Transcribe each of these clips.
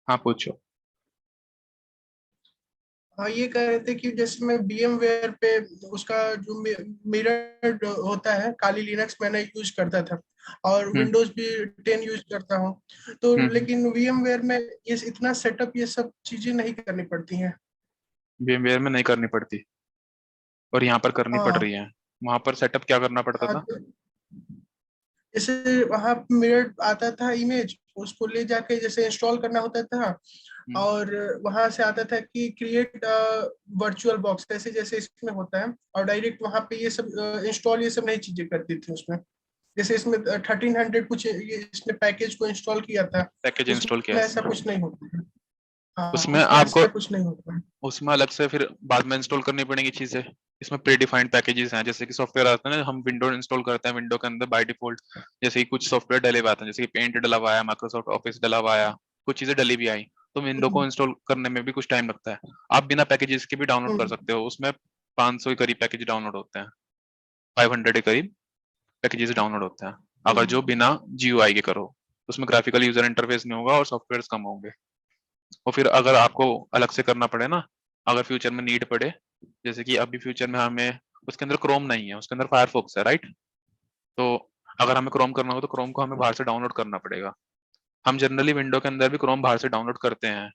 हाँ पूछो। हाँ, ये कह रहे थे कि जैसे मैं VMware पे उसका जो मिरर होता है, काली लिनक्स मैंने यूज करता था, और हम्म विंडोज भी 10 यूज करता हूँ। तो हम्म। लेकिन VMware में ये इतना सेटअप, ये सब चीजें नहीं करनी पड़ती हैं। VMware में नहीं करनी पड़ती और यहाँ पर करनी पड़ हाँ रही है। वहां पर सेटअप क्या करना पड़ता हाँ। था? जैसे वहाँ मिरर आता था इमेज, उसको ले जाके जैसे इंस्टॉल करना होता था, हम्म। और वहां से आता था कि क्रिएट वर्चुअल बॉक्स, ऐसे जैसे इसमें होता है, और डायरेक्ट वहां पे ये सब इंस्टॉल, ये सब नई चीजें करती थी उसमें। जैसे इसमें 1300 कुछ ये इसने पैकेज को इंस्टॉल किया था, पैकेज इंस्टॉल किया उसमें ऐसा इसने। कुछ नहीं होता है। हाँ, उसमें उसमें आपको ऐसा कुछ नहीं होता है। उसमें अलग से फिर बाद में इंस्टॉल करनी पड़ेंगी चीजें। इसमें प्री डिफाइंड पैकेजेस हैं, जैसे कि सॉफ्टवेयर आता है ना, हम विंडो इंस्टॉल करते हैं, विंडो के अंदर बाय डिफॉल्ट जैसे कि कुछ सॉफ्टवेयर डले हुए आते हैं, जैसे कि पेंट डला हुआ आया, माइक्रोसॉफ्ट ऑफिस डला हुआ आया, कुछ चीजें डली भी आई। तो विंडो को हम्म, इंस्टॉल करने में भी कुछ टाइम लगता है। आप बिना पैकेजेस के भी डाउनलोड कर हम्म, सकते हो। उसमें 500 के करीब पैकेज डाउनलोड होते हैं, 500 के करीब पैकेजेस डाउनलोड होते हैं। अगर हम्म, जो बिना GUI के करो, उसमें ग्राफिकल यूजर इंटरफेस नहीं होगा और सॉफ्टवेयर कम होंगे। और फिर अगर आपको अलग से करना पड़े ना, अगर फ्यूचर में नीड पड़े, जैसे कि अभी फ्यूचर में हमें उसके अंदर क्रोम नहीं है, उसके अंदर फायरफॉक्स है, राइट? तो अगर हमें क्रोम करना हो तो क्रोम को हमें बाहर से डाउनलोड करना पड़ेगा। हम जनरली विंडो के अंदर भी क्रोम बाहर से डाउनलोड करते हैं।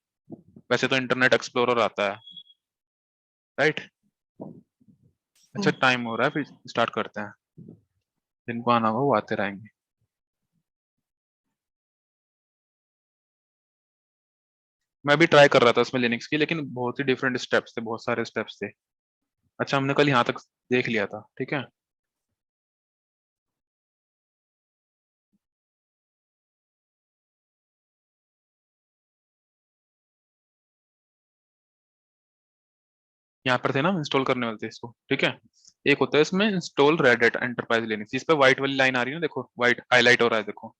वैसे तो इंटरनेट एक्सप्लोरर आता है, राइट? अच्छा हम्म। टाइम हो रहा है, फिर स्टार्ट करते हैं। जिनको आना हो वो आते रहेंगे। मैं भी ट्राई कर रहा था उसमें लिनक्स की, लेकिन बहुत ही डिफरेंट स्टेप्स थे, बहुत सारे स्टेप्स थे। अच्छा हमने कल यहाँ तक देख लिया था, ठीक है। यहाँ पर थे ना, हम इंस्टॉल करने वाले थे इसको, ठीक है। एक होता है इसमें install Red Hat Enterprise Linux, जिस पे व्हाइट वाली लाइन आ रही है ना, देखो व्हाइट हाईलाइट हो रहा है, देखो।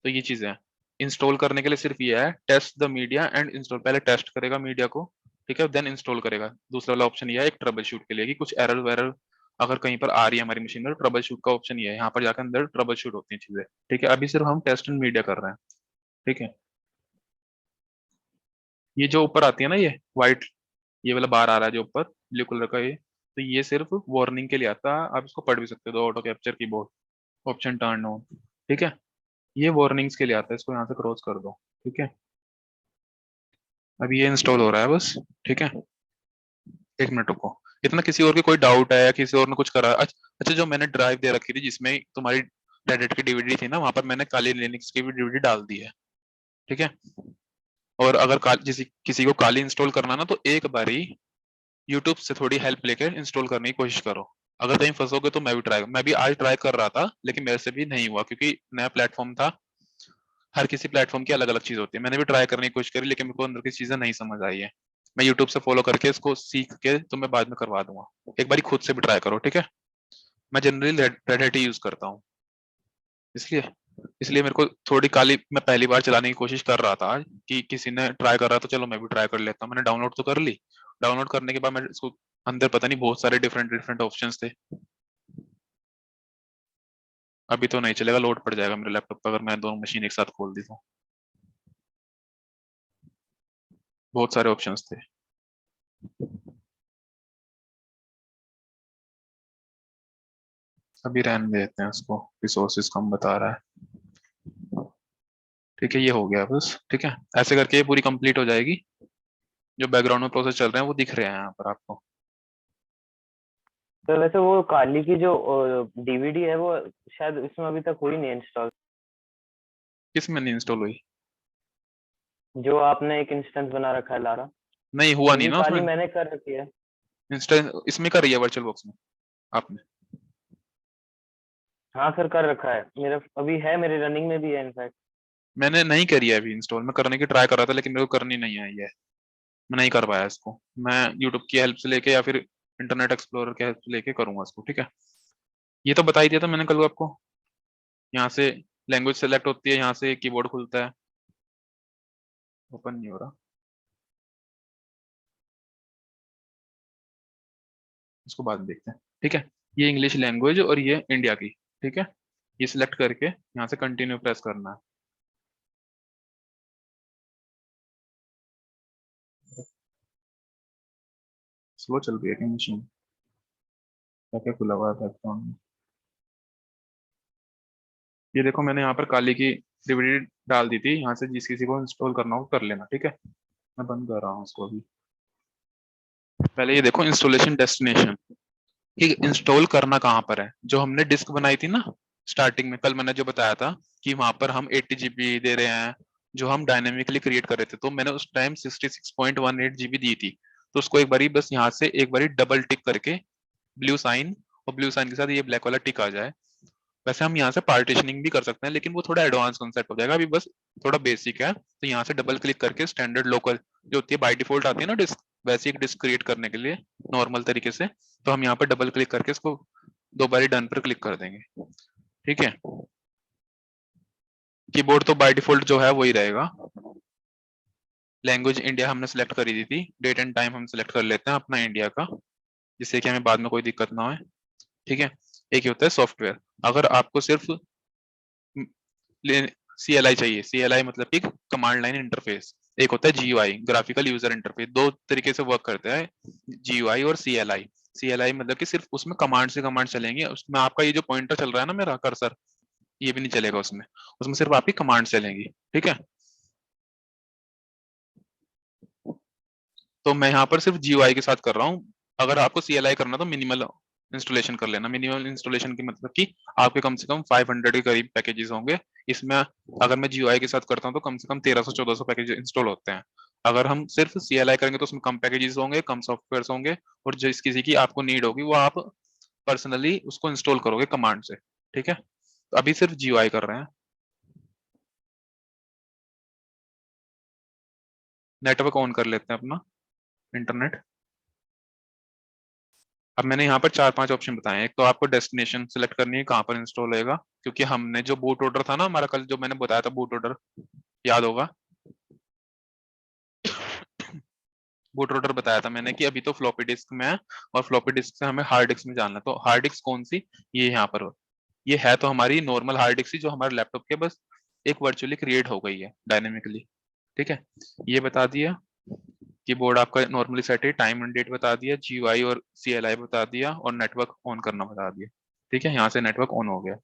तो ये चीजें हैं। इंस्टॉल करने के लिए सिर्फ ये है, test the media and install. पहले टेस्ट करेगा मीडिया को, ठीक है, देन इंस्टॉल करेगा। दूसरा वाला ऑप्शन ये है एक ट्रबल शूट के लिए, कि कुछ एरर वेरर अगर कहीं पर आ रही है हमारी मशीन में, तो ट्रबल शूट का ऑप्शन ये है, यहाँ पर जाकर अंदर ट्रबल शूट होती है चीजें। ठीक है, अभी सिर्फ हम टेस्ट एंड मीडिया कर रहे हैं, ठीक है। ये जो ऊपर आती है ना, ये व्हाइट, ये वाला बार आ रहा है जो ऊपर ब्लू कलर का, ये तो ये सिर्फ वार्निंग के लिए आता है। आप इसको पढ़ भी सकते हो, auto capture keyboard option turn on, ठीक है। ये वार्निंग्स के लिए आता है, इसको यहाँ से क्रॉस कर दो, ठीक है। अभी ये इंस्टॉल हो रहा है बस, ठीक है। 1 मिनट रुको। इतना किसी और की कोई डाउट है या किसी और ने कुछ करा? अच्छा, जो मैंने ड्राइव दे रखी थी जिसमें तुम्हारी रेडिट की डीवीडी थी ना, वहां पर मैंने काली लिनक्स की भी डीवीडी डाल दी है, ठीक है। और अगर किसी को काली इंस्टॉल करना ना, तो एक बारी यूट्यूब से थोड़ी हेल्प लेके इंस्टॉल करने की कोशिश करो। अगर कहीं फंसोगे तो मैं भी आज ट्राई कर रहा था, लेकिन मेरे से भी नहीं हुआ, क्योंकि नया प्लेटफॉर्म था। हर किसी प्लेटफॉर्म की अलग अलग चीज होती है। मैंने भी ट्राई करने की कोशिश करी, लेकिन मेरे को अंदर की चीजें नहीं समझ आई है। मैं यूट्यूब से फॉलो करके इसको सीख के तो मैं बाद में करवा दूंगा। एक बारी खुद से भी ट्राई करो, ठीक है। मैं जनरली रेड हैट ही यूज करता हूँ, इसलिए इसलिए मेरे को थोड़ी काली, मैं पहली बार चलाने की कोशिश कर रहा था आज, कि किसी ने ट्राई कर रहा था, चलो मैं भी ट्राई कर लेता हूँ। मैंने डाउनलोड तो कर ली। डाउनलोड करने के बाद मैं इसको अंदर पता नहीं बहुत सारे डिफरेंट डिफरेंट ऑप्शंस थे। अभी तो नहीं चलेगा, लोड पड़ जाएगा मेरे लैपटॉप पर अगर मैं दोनों मशीन एक साथ खोल दी तो। बहुत सारे ऑप्शंस थे। अभी रहने देते हैं उसको, रिसोर्सेज कम बता रहा है। ठीक है, ये हो गया बस, ठीक है। ऐसे करके ये पूरी कंप्लीट हो जाएगी। जो बैकग्राउंड में प्रोसेस चल रहे हैं वो दिख रहे हैं यहाँ पर आपको। तो वैसे वो काली की जो डीवीडी है वो शायद इसमें अभी तक हुई नहीं इंस्टॉल। किस में नहीं इंस्टॉल हुई? जो आपने एक इंस्टेंस बना रखा है लारा, नहीं हुआ नहीं क्योंकि ना उसमें। काली मैंने कर रखी है। इंस्टा इसमें कर रही है वर्चुअल बॉक्स में आपने? हाँ सर, कर रखा है मेरा, अभी है मेरे रनिंग में भी है इनफैक्ट। मैंने नहीं करी है अभी इंस्टॉल। मैं करने की ट्राई कर रहा था, लेकिन मेरे को करनी नहीं आई है। मैं नहीं कर पाया इसको। मैं यूट्यूब की हेल्प से लेके या फिर इंटरनेट एक्सप्लोरर की हेल्प से लेके करूंगा इसको, ठीक है। ये तो बता ही दिया था मैंने कल आपको। यहाँ से लैंग्वेज सेलेक्ट होती है, यहाँ से कीबोर्ड खुलता है। ओपन नहीं हो रहा, इसको बाद में देखते हैं, ठीक है। ये इंग्लिश लैंग्वेज और ये इंडिया की, ठीक है। ये सिलेक्ट करके यहाँ से कंटिन्यू प्रेस करना है। स्लो चल रही है क्या मशीन? क्या क्या खुला हुआ है बैकग्राउंड में? ये देखो मैंने यहाँ पर काली की डीवीडी डाल दी थी, यहाँ से जिस किसी को इंस्टॉल करना हो कर लेना, ठीक है। मैं बंद कर रहा हूँ उसको अभी। पहले ये देखो इंस्टॉलेशन डेस्टिनेशन, ठीक है। इंस्टॉल करना कहाँ पर है? जो हमने डिस्क बनाई थी ना स्टार्टिंग में, कल मैंने जो बताया था कि वहां पर हम 80 GB दे रहे हैं, जो हम डायनेमिकली क्रिएट कर रहे थे, तो मैंने उस टाइम 66.18 GB दी थी। तो उसको एक बारी बस यहाँ से एक बारी डबल टिक करके ब्लू साइन, और ब्लू साइन के साथ ये ब्लैक वाला टिक आ जाए। वैसे हम यहाँ से पार्टीशनिंग भी कर सकते हैं, लेकिन वो थोड़ा एडवांस कॉन्सेप्ट हो जाएगा, अभी बस थोड़ा बेसिक है। तो यहाँ से डबल क्लिक करके स्टैंडर्ड लोकल जो होती है बाय डिफॉल्ट आती है ना डिस्क, वैसी एक डिस्क क्रिएट करने के लिए नॉर्मल तरीके से, तो हम यहाँ पर डबल क्लिक करके इसको दो बारी डन पर क्लिक कर देंगे, ठीक है। कीबोर्ड तो बाय डिफॉल्ट जो है वही रहेगा। लैंग्वेज इंडिया हमने सेलेक्ट करी दी थी, डेट एंड टाइम हम सेलेक्ट कर लेते हैं अपना इंडिया का, जिससे कि हमें बाद में कोई दिक्कत ना हो, ठीक है। एक ही होता है सॉफ्टवेयर। अगर आपको सिर्फ CLI चाहिए, CLI मतलब कि कमांड लाइन इंटरफेस, एक होता है GUI ग्राफिकल यूजर इंटरफेस, दो तरीके से वर्क करता है GUI और CLI। CLI मतलब कि सिर्फ उसमें कमांड से कमांड चलेंगे, उसमें आपका ये जो पॉइंटर चल रहा है ना मेरा कर्सर, ये भी नहीं चलेगा उसमें, उसमें सिर्फ आपकी कमांड चलेंगी, ठीक है। तो मैं यहाँ पर सिर्फ GUI के साथ कर रहा हूँ। अगर आपको CLI करना तो मिनिमल इंस्टॉलेशन कर लेना। मिनिमल इंस्टॉलेशन की मतलब कि आपके कम से कम 500 के करीब पैकेजेस होंगे इसमें। अगर मैं GUI के साथ करता हूँ तो कम से कम 1300-1400 पैकेज इंस्टॉल होते हैं। अगर हम सिर्फ CLI करेंगे तो उसमें कम पैकेजेस होंगे, कम सॉफ्टवेयर होंगे, और जिस किसी की आपको नीड होगी वो आप पर्सनली उसको इंस्टॉल करोगे कमांड से, ठीक है। तो अभी सिर्फ GUI कर रहे हैं। नेटवर्क ऑन कर लेते हैं अपना, इंटरनेट। अब मैंने यहाँ पर 4-5 ऑप्शन बताए हैं। एक तो आपको डेस्टिनेशन सिलेक्ट करनी है कहाँ पर इंस्टॉल होएगा, क्योंकि हमने जो बूट ऑर्डर था ना हमारा कल, जो मैंने बताया था बूट ऑर्डर, याद होगा। बूट ऑर्डर बताया था मैंने कि अभी तो फ्लॉपी डिस्क में है, और फ्लॉपी डिस्क से हमें हार्ड डिस्क में जाना है। तो हार्ड डिस्क कौन सी? ये यहाँ पर, ये है तो हमारी नॉर्मल हार्ड डिस्क ही, जो हमारे लैपटॉप के बस एक वर्चुअली क्रिएट हो गई है डायनेमिकली, ठीक है। ये बता दिया, कीबोर्ड आपका नॉर्मली सेट है, टाइम एंड डेट बता दिया, GUI और CLI बता दिया, और नेटवर्क ऑन करना बता दिया, ठीक है। यहाँ से नेटवर्क ऑन हो गया।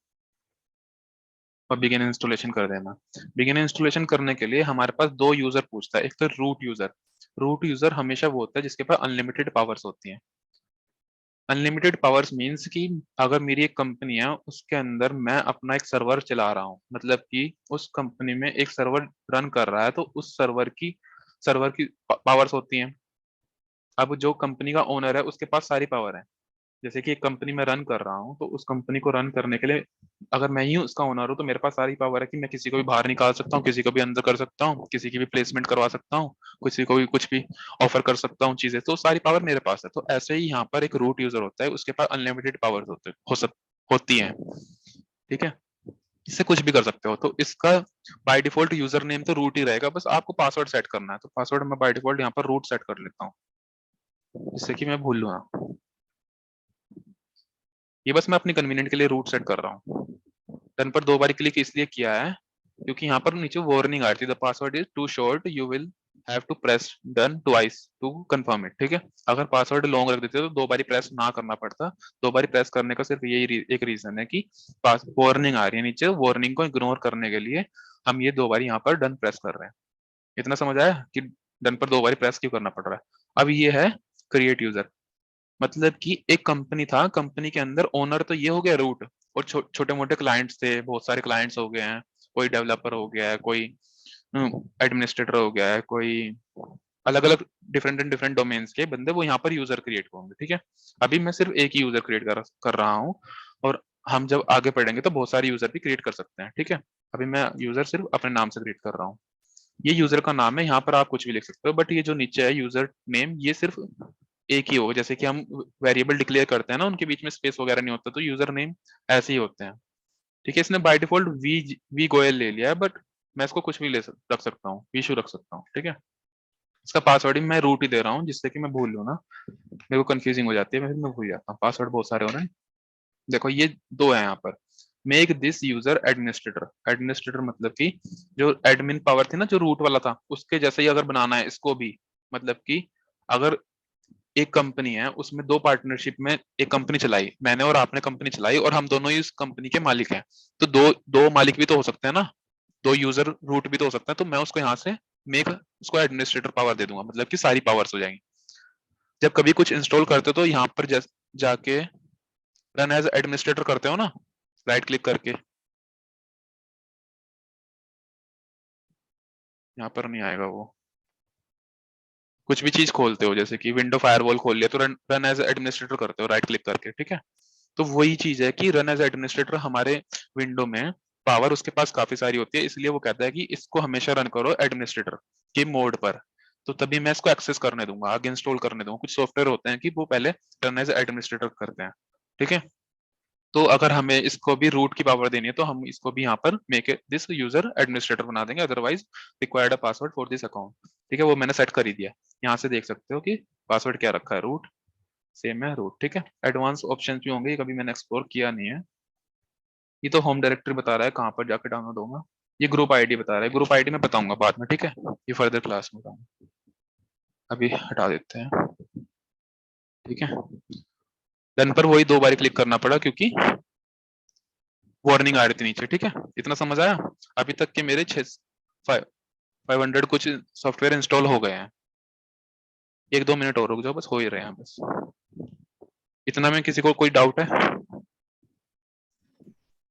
और बिगिन इंस्टॉलेशन कर देना। बिगिन इंस्टॉलेशन करने के लिए हमारे पास दो यूजर पूछता है, एक तो रूट यूजर। रूट यूजर हमेशा वो होता है जिसके पास अनलिमिटेड पावर्स होती हैं। अनलिमिटेड पावर्स मींस कि अगर मेरी एक कंपनी है उसके अंदर मैं अपना एक सर्वर चला रहा हूँ, मतलब कि उस कंपनी में एक सर्वर रन कर रहा है, तो उस सर्वर की पावर्स होती हैं। अब जो कंपनी का ओनर है उसके पास सारी पावर है। जैसे कि एक कंपनी में रन कर रहा हूँ, तो उस कंपनी को रन करने के लिए अगर मैं ही उसका ओनर हूँ तो मेरे पास सारी पावर है कि मैं किसी को भी बाहर निकाल सकता हूँ, किसी को भी अंदर कर सकता हूँ, किसी की भी प्लेसमेंट करवा सकता हूँ, किसी को भी कुछ भी ऑफर कर सकता हूँ चीजें, तो सारी पावर मेरे पास है। तो ऐसे ही यहाँ पर एक रूट यूजर होता है, उसके पास अनलिमिटेड पावर होती है, ठीक है। इससे कुछ भी कर सकते हो। तो इसका बाय डिफॉल्ट यूजर नेम तो रूट ही रहेगा, बस आपको पासवर्ड सेट करना है। तो पासवर्ड मैं बाय डिफॉल्ट यहाँ पर रूट सेट कर लेता हूँ, जिससे कि मैं भूल लूँ ना। ये बस मैं अपनी कन्वीनियंट के लिए रूट सेट कर रहा हूँ। डन पर दो बार क्लिक इसलिए किया है क्योंकि यहाँ पर नीचे वार्निंग आ रही थी, the password is too short, you will have to press done twice to confirm it, ठीक है। अगर पासवर्ड लॉन्ग रख देते तो दो बारी प्रेस ना करना पड़ता। दो बारी प्रेस करने का सिर्फ यही एक रीजन है कि पास वार्निंग आ रही है नीचे, वार्निंग को इग्नोर करने के लिए हम ये दो बारी यहाँ पर डन प्रेस कर रहे हैं। इतना समझ आया कि डन पर दो बारी प्रेस क्यों करना पड़ रहा है। अब ये है क्रिएट यूजर, मतलब कि एक कंपनी था, कंपनी के अंदर ओनर तो ये हो गया रूट, और छोटे मोटे क्लाइंट्स थे, बहुत सारे क्लाइंट्स हो गए हैं, कोई डेवलपर हो गया है, कोई एडमिनिस्ट्रेटर हो गया है, कोई अलग अलग डिफरेंट एंड डिफरेंट डोमेन्स के बंदे वो यहाँ पर यूजर क्रिएट होंगे, ठीक है। अभी मैं सिर्फ एक ही यूजर क्रिएट कर रहा हूँ, और हम जब आगे पढ़ेंगे तो बहुत सारे यूजर भी क्रिएट कर सकते हैं, ठीक है। अभी मैं यूजर सिर्फ अपने नाम से क्रिएट कर रहा हूँ। ये यूजर का नाम है, यहाँ पर आप कुछ भी लिख सकते हो, बट ये जो नीचे है यूजर नेम, ये सिर्फ एक ही होगा। जैसे कि हम वेरिएबल डिक्लेयर करते हैं ना, उनके बीच में स्पेस वगैरह नहीं होता, तो यूजर नेम ऐसे ही होते हैं, ठीक है। इसने बाय डिफॉल्ट वी गोयल ले लिया है, बट मैं इसको कुछ भी रख सकता हूँ, विशु रख सकता हूँ, ठीक है। इसका पासवर्ड ही मैं रूट ही दे रहा हूँ, जिससे कि मैं भूल लूँ ना, मेरे को कंफ्यूजिंग हो जाती है, मैं भूल जाता हूँ। पासवर्ड बहुत सारे हो रहे हैं, देखो ये दो है यहाँ पर। Make this user administrator, administrator मतलब कि जो एडमिन पावर थी ना जो रूट वाला था, उसके जैसे ही अगर बनाना है इसको भी, मतलब कि अगर एक कंपनी है, उसमें दो पार्टनरशिप में एक कंपनी चलाई, मैंने और आपने कंपनी चलाई, और हम दोनों ही उस कंपनी के मालिक हैं, तो दो दो मालिक भी तो हो सकते हैं ना, दो यूजर रूट भी तो हो सकता है, तो मैं उसको यहाँ से मेक उसको एडमिनिस्ट्रेटर पावर दे दूंगा, मतलब कि सारी पावर्स हो जाएंगी। जब कभी कुछ इंस्टॉल करते हो तो यहाँ पर जाके रन एज एडमिनिस्ट्रेटर करते हो ना, राइट क्लिक करके, यहाँ पर नहीं आएगा वो, कुछ भी चीज खोलते हो जैसे कि विंडो फायरवॉल खोल लिया तो रन एज एडमिनिस्ट्रेटर करते हो राइट क्लिक करके, ठीक है। तो वही चीज है कि रन एज एडमिनिस्ट्रेटर हमारे विंडो में पावर उसके पास काफी सारी होती है, इसलिए वो कहता है कि इसको हमेशा रन करो एडमिनिस्ट्रेटर के मोड पर, तो तभी मैं इसको एक्सेस करने दूंगा, आगे इंस्टॉल करने दूंगा। कुछ सॉफ्टवेयर होते हैं कि वो पहले रन एज एडमिनिस्ट्रेटर करते हैं, ठीक है। तो अगर हमें इसको भी रूट की पावर देनी है तो हम इसको भी यहाँ पर मेक दिस यूजर एडमिनिस्ट्रेटर बना देंगे, otherwise required a password for this account, ठीक है। वो मैंने सेट कर ही दिया, यहाँ से देख सकते हो कि पासवर्ड क्या रखा है, रूट सेम है रूट, ठीक है। एडवांस ऑप्शन भी होंगे, ये कभी मैंने एक्सप्लोर किया नहीं है। ये तो होम डायरेक्टरी बता रहा है कहाँ पर जाकर डाउनलोड होगा, ये ग्रुप आईडी बता रहा है, ग्रुप आईडी मैं बताऊंगा बाद में, ठीक है, ये फर्दर क्लास में बताऊंगा, अभी हटा देते हैं, ठीक है। डन पर वही दो बार क्लिक करना पड़ा क्योंकि वार्निंग आ रही थी नीचे, ठीक है। इतना समझ आया? अभी तक के मेरे 500 कुछ सॉफ्टवेयर इंस्टॉल हो गए हैं, एक दो मिनट और रुक जाओ, बस हो ही रहे हैं बस, इतना में किसी को कोई डाउट है?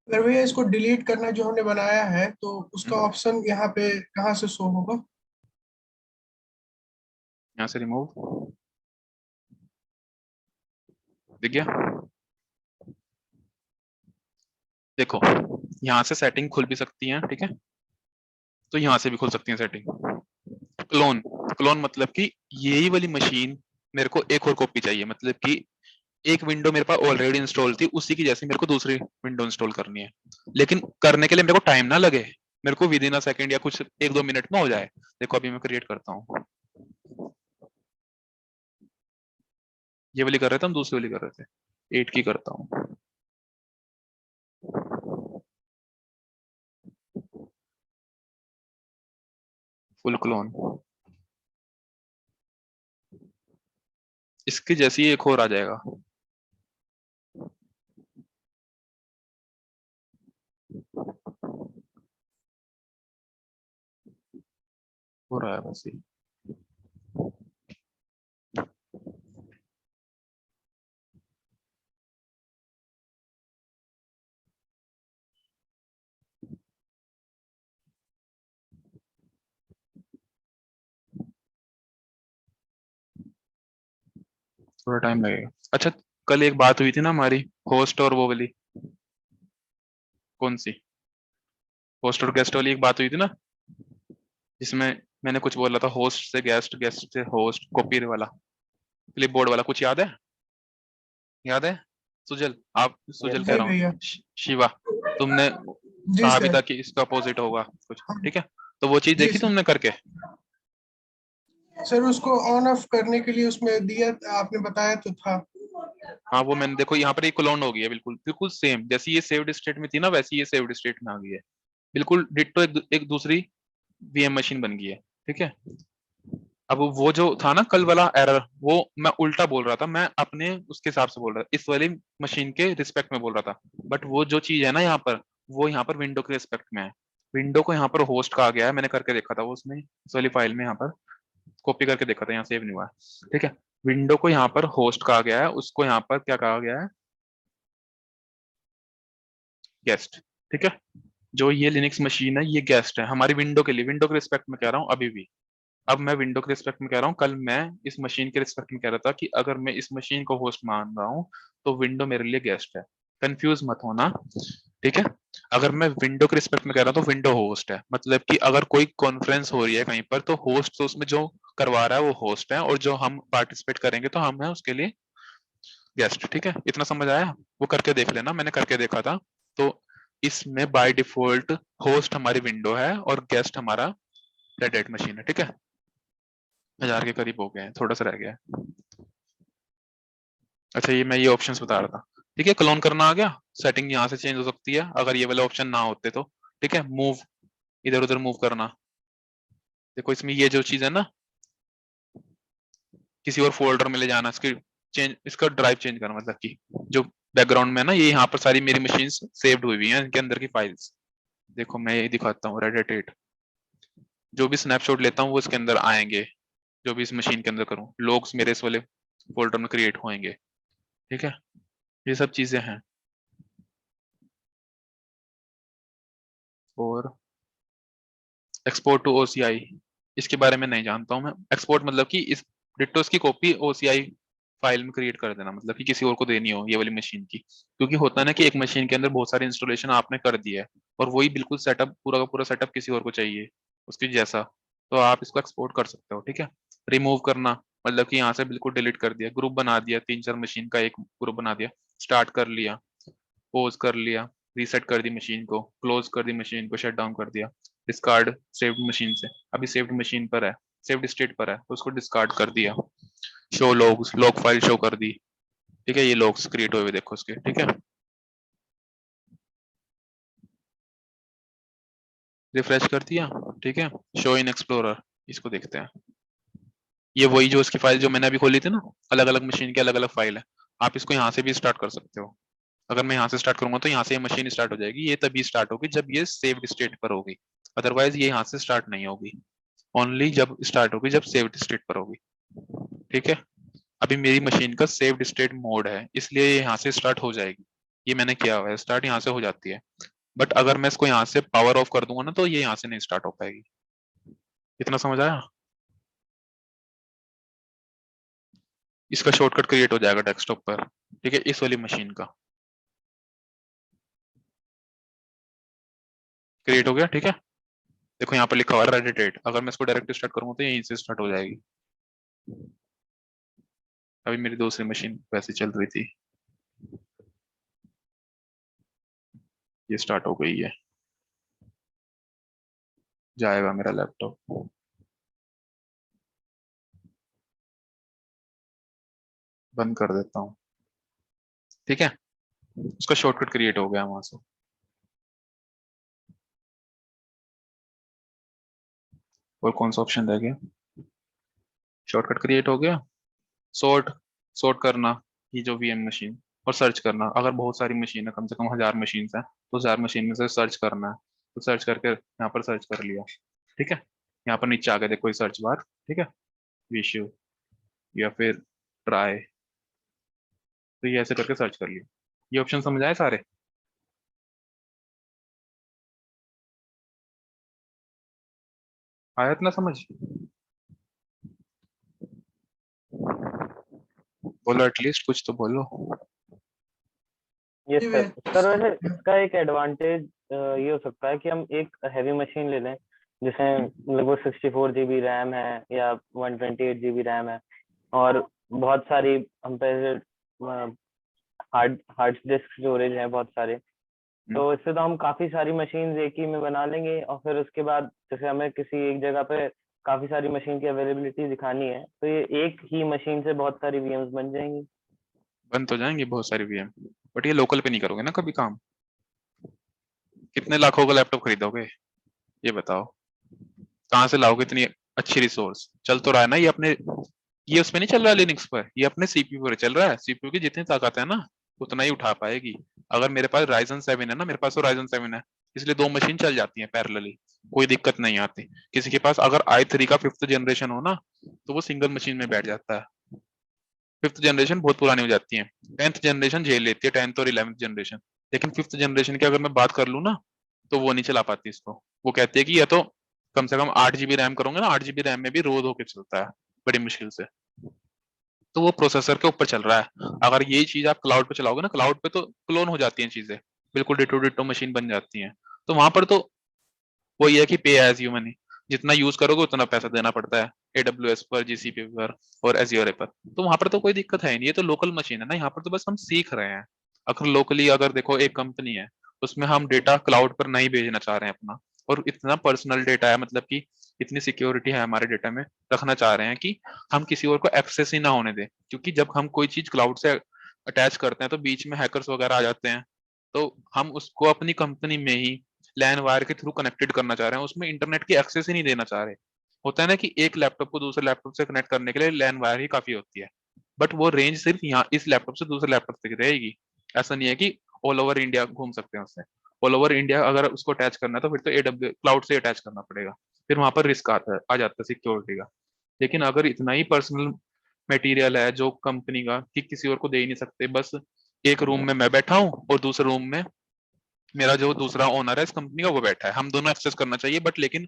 अगर भैया इसको डिलीट करना जो हमने बनाया है तो उसका ऑप्शन यहाँ पे कहाँ से शो होगा? यहाँ से रिमूव, दिख गया? देखो यहाँ से सेटिंग खुल भी सकती है, ठीक है, तो यहाँ से भी खुल सकती है सेटिंग। क्लोन, क्लोन मतलब कि यही वाली मशीन मेरे को एक और कॉपी चाहिए, मतलब कि एक विंडो मेरे पास ऑलरेडी इंस्टॉल थी, उसी की जैसे मेरे को दूसरी विंडो इंस्टॉल करनी है, लेकिन करने के लिए मेरे को टाइम ना लगे, मेरे को विद इन अ सेकंड या कुछ एक दो मिनट में हो जाए। देखो अभी मैं क्रिएट करता हूँ, ये वाली कर रहे थे हम, दूसरी वाली कर रहे थे, 8 की करता हूँ। फुल क्लोन, इसकी जैसी एक और आ जाएगा, हो रहा है बस ये। थोड़ा टाइम लगेगा। अच्छा, कल एक बात हुई थी ना हमारी, होस्ट और वो वाली, कौन सी, होस्ट और गेस्ट वाली एक बात हुई थी ना, जिसमें मैंने कुछ बोला था होस्ट से गेस्ट, गेस्ट से होस्ट, कॉपी वाला, क्लिपबोर्ड वाला, कुछ याद है? याद है सुजल? आप सुजल जी कह रहा भैया। हूँ, शिवा, तुमने जी कहा भी सर। था कि इसका अपोजिट होगा कुछ, हाँ, ठीक है। तो वो चीज जी देखी सर। तुमने करके? सर उसको ऑन ऑफ करने के लिए उसमें दिया, आपने बताया तो था। हाँ वो मैंने, देखो यहाँ पर एक क्लोन हो गई है, बिल्कुल बिल्कुल सेम जैसी ये सेव्ड स्टेट में थी ना, वैसी ये सेव्ड स्टेट में आ गई है, बिल्कुल डिट्टो, एक दूसरी वीएम मशीन बन गई है, ठीक है। अब वो जो था ना कल वाला एरर, वो मैं उल्टा बोल रहा था, मैं अपने उसके हिसाब से बोल रहा था, इस वाली मशीन के रिस्पेक्ट में बोल रहा था, बट वो जो चीज है ना यहाँ पर, वो यहाँ पर विंडो के रिस्पेक्ट में है। विंडो को यहाँ पर होस्ट कहा गया है, मैंने करके देखा था वो उसमें, इस वाली फाइल में यहाँ पर कॉपी करके देखा था, यहाँ सेव नहीं हुआ है, ठीक है। विंडो को यहाँ पर होस्ट कहा गया है, उसको यहाँ पर क्या कहा गया है, गेस्ट, ठीक है। जो ये लिनक्स मशीन है ये गेस्ट है हमारी विंडो के लिए, विंडो के रिस्पेक्ट में कह रहा हूँ अभी भी। अब मैं विंडो के रिस्पेक्ट में कह रहा हूँ, कल मैं इस मशीन के रिस्पेक्ट में कह रहा था कि अगर मैं इस मशीन को होस्ट मान रहा हूँ तो विंडो मेरे लिए गेस्ट है, कंफ्यूज मत होना, ठीक है। अगर मैं विंडो के रिस्पेक्ट में कह रहा हूँ तो विंडो होस्ट है, मतलब कि अगर कोई कॉन्फ्रेंस हो रही है कहीं पर तो होस्ट, तो उसमें जो करवा रहा है वो होस्ट है, और जो हम पार्टिसिपेट करेंगे तो हम है उसके लिए गेस्ट, ठीक है। इतना समझ आया? वो करके देख लेना, मैंने करके देखा था। तो इसमें बाय डिफॉल्ट होस्ट हमारी विंडो है और गेस्ट हमारा रेड हैट मशीन है, ठीक है। 1000 के करीब हो गए हैं, थोड़ा सा रह गया है। अच्छा ये मैं ये ऑप्शंस बता रहा था, ठीक है। क्लोन करना आ गया, सेटिंग यहाँ से चेंज हो सकती है अगर ये वाले ऑप्शन ना होते तो, ठीक है। मूव, इधर उधर मूव करना, देखो इसमें ये जो चीज है ना, किसी और फोल्डर में ले जाना, इसका ड्राइव चेंज करना, मतलब कि जो बैकग्राउंड में है ना, ये यहाँ पर सारी मेरी मशीन सेव्ड हुई हैं, इनके अंदर की फाइल्स। देखो मैं ये दिखाता हूँ, रेड जो भी स्नैपशॉट लेता हूँ वो इसके अंदर आएंगे, जो भी इस मशीन के अंदर करूँ, लॉग्स मेरे इस वाले फोल्डर में क्रिएट होंगे। ठीक है, ये सब चीजें हैं। और एक्सपोर्ट टू ओसीआई, इसके बारे में नहीं जानता हूँ मैं। एक्सपोर्ट मतलब कि इस डिटोस की कॉपी ओसीआई फाइल में क्रिएट कर देना, मतलब कि किसी और को देनी हो ये वाली मशीन की। क्योंकि होता है ना कि एक मशीन के अंदर बहुत सारे इंस्टॉलेशन आपने कर दिया है, और वही बिल्कुल सेटअप, पूरा का पूरा सेटअप किसी और को चाहिए उसकी जैसा, तो आप इसको एक्सपोर्ट कर सकते हो। ठीक है, रिमूव करना मतलब कि यहाँ से बिल्कुल डिलीट कर दिया, ग्रुप बना दिया, 3-4 मशीन का एक ग्रुप बना दिया, स्टार्ट कर लिया, पॉज कर लिया, रीसेट कर दी मशीन को, क्लोज कर दी मशीन को, शट डाउन कर दिया, डिस्कार्ड सेव्ड मशीन से, अभी सेव्ड मशीन पर है, सेव्ड स्टेट पर है तो उसको डिस्कार्ड कर दिया, show logs, log file show कर दी। ठीक है, ये लॉग्स क्रिएट हुए हुए देखो उसके। ठीक है, रिफ्रेश कर दिया। ठीक है, शो इन एक्सप्लोरर, इसको देखते हैं। ये वही जो इसकी फाइल जो मैंने अभी खोली थी ना, अलग अलग मशीन की अलग अलग फाइल है। आप इसको यहाँ से भी स्टार्ट कर सकते हो। अगर मैं यहाँ से स्टार्ट करूंगा तो यहाँ से ये मशीन स्टार्ट हो जाएगी, ये तभी स्टार्ट होगी जब ये सेव्ड स्टेट पर होगी, अदरवाइज ये यहाँ से स्टार्ट नहीं होगी, ओनली जब स्टार्ट होगी जब सेव्ड स्टेट पर होगी। ठीक है, अभी मेरी मशीन का सेव्ड स्टेट मोड है, इसलिए ये यहाँ से स्टार्ट हो जाएगी, ये मैंने किया हुआ है, स्टार्ट यहाँ से हो जाती है। बट अगर मैं इसको यहाँ से पावर ऑफ कर दूंगा ना तो ये यहाँ से नहीं स्टार्ट हो पाएगी। इतना समझ आया? इसका शॉर्टकट क्रिएट हो जाएगा डेस्कटॉप पर। ठीक है, इस वाली मशीन का क्रिएट हो गया। ठीक है, देखो यहाँ पर लिखा हुआ है रेडिटेड, अगर मैं इसको डायरेक्ट स्टार्ट करूंगा तो यहीं से स्टार्ट हो जाएगी। अभी मेरी दूसरी मशीन वैसे चल रही थी, ये स्टार्ट हो गई है, जाएगा मेरा लैपटॉप। बंद कर देता हूँ। ठीक है, उसका शॉर्टकट क्रिएट हो गया वहां से। और कौन सा ऑप्शन रह गया? शॉर्टकट क्रिएट हो गया। सॉर्ट, सॉर्ट करना, ये जो वीएम मशीन, और सर्च करना, अगर बहुत सारी मशीन है, कम से कम 1000 मशीन है, तो 1000 मशीन में से सर्च करना है, तो सर्च करके यहाँ पर सर्च कर लिया। ठीक है, यहाँ पर नीचे आ गया देखो कोई सर्च बार। ठीक है, विशु या फिर ट्राई, तो ये ऐसे करके सर्च कर लिया। ये ऑप्शन समझ आए सारे? आया इतना समझ? बोलो, एटलीस्ट कुछ तो बोलो। यस ये सर। वे- सर वैसे इसका एक एडवांटेज ये हो सकता है कि हम एक हैवी मशीन ले लें जिसमें लगभग 64 GB रैम है या 128 GB रैम है, और बहुत सारी हम पे हार्ड हार्ड डिस्क स्टोरेज है बहुत सारे। हम्म, तो इससे तो हम काफी सारी मशीन एक ही में बना लेंगे, और फिर उसके बाद जैसे हमें किसी एक जगह पे काफी सारी मशीन की अवेलेबिलिटी दिखानी है, तो ये एक ही मशीन से बहुत सारी वीएम्स बन जाएंगी। बन तो जाएंगे बहुत सारी वीएम, बट ये लोकल पे नहीं करोगे ना कभी काम। कितने लाखों का लैपटॉप खरीदोगे ये बताओ? कहाँ से लाओगे इतनी अच्छी रिसोर्स? चल तो रहा है ना ये अपने, ये उसमें नहीं चल रहा है लिनक्स पर, ये अपने सीपीयू पर चल रहा है, सीपीयू की जितनी ताकत है ना उतना ही उठा पाएगी। अगर मेरे पास Ryzen 7 है ना, मेरे पास तो Ryzen 7 है, इसलिए 2 मशीन चल जाती हैं पैरेलली, कोई दिक्कत नहीं आती। किसी के पास अगर i3 का 5th जनरेशन हो ना, तो वो सिंगल मशीन में बैठ जाता है। 5th जनरेशन बहुत पुरानी हो जाती है, 10th जनरेशन झेल लेती है, 10th और 11th जनरेशन, लेकिन 5th जनरेशन की अगर मैं बात कर लूँ ना, तो वो नहीं चला पाती इसको। वो कहती है कि या तो कम से कम 8 GB रैम करोगे ना, 8 GB रैम में भी रोज होके चलता है बड़ी मुश्किल से। तो वो प्रोसेसर के ऊपर चल रहा है। अगर यही चीज आप क्लाउड पे चलाओगे ना, क्लाउड पे तो क्लोन हो जाती हैं चीजें, बिल्कुल डिटो डिटो मशीन बन जाती हैं। तो वहां पर तो वही है कि पे एज यू मनी, जितना यूज करोगे उतना पैसा देना पड़ता है, AWS पर, GCP पर और एज्योर पर। तो वहां पर तो कोई दिक्कत है नहीं, ये तो लोकल मशीन है ना, यहाँ पर तो बस हम सीख रहे हैं। अगर लोकली अगर देखो एक कंपनी है, उसमें हम डेटा क्लाउड पर नहीं भेजना चाह रहे हैं अपना, और इतना पर्सनल डेटा है, मतलब कि इतनी सिक्योरिटी है हमारे डेटा में, रखना चाह रहे हैं कि हम किसी और को एक्सेस ही ना होने दें। क्योंकि जब हम कोई चीज क्लाउड से अटैच करते हैं तो बीच में हैकर्स वगैरह आ जाते हैं, तो हम उसको अपनी कंपनी में ही लैन वायर के थ्रू कनेक्टेड करना चाह रहे हैं, उसमें इंटरनेट की एक्सेस ही नहीं देना चाह रहे। होता है ना कि एक लैपटॉप को दूसरे लैपटॉप से कनेक्ट करने के लिए लैन वायर ही काफी होती है, बट वो रेंज सिर्फ यहाँ इस लैपटॉप से दूसरे लैपटॉप तक रहेगी। ऐसा नहीं है कि ऑल ओवर इंडिया घूम सकते हैं उससे। ऑल ओवर इंडिया अगर उसको अटैच करना है तो फिर तो AWS क्लाउड से अटैच करना पड़ेगा, फिर वहां पर रिस्क आता है, आ जाता है सिक्योरिटी का। लेकिन अगर इतना ही पर्सनल मटेरियल है जो कंपनी का कि किसी और को दे ही नहीं सकते, बस एक रूम में मैं बैठा हूँ और दूसरे रूम में मेरा जो दूसरा ओनर है इस कंपनी का वो बैठा है, हम दोनों एक्सेस करना चाहिए, बट लेकिन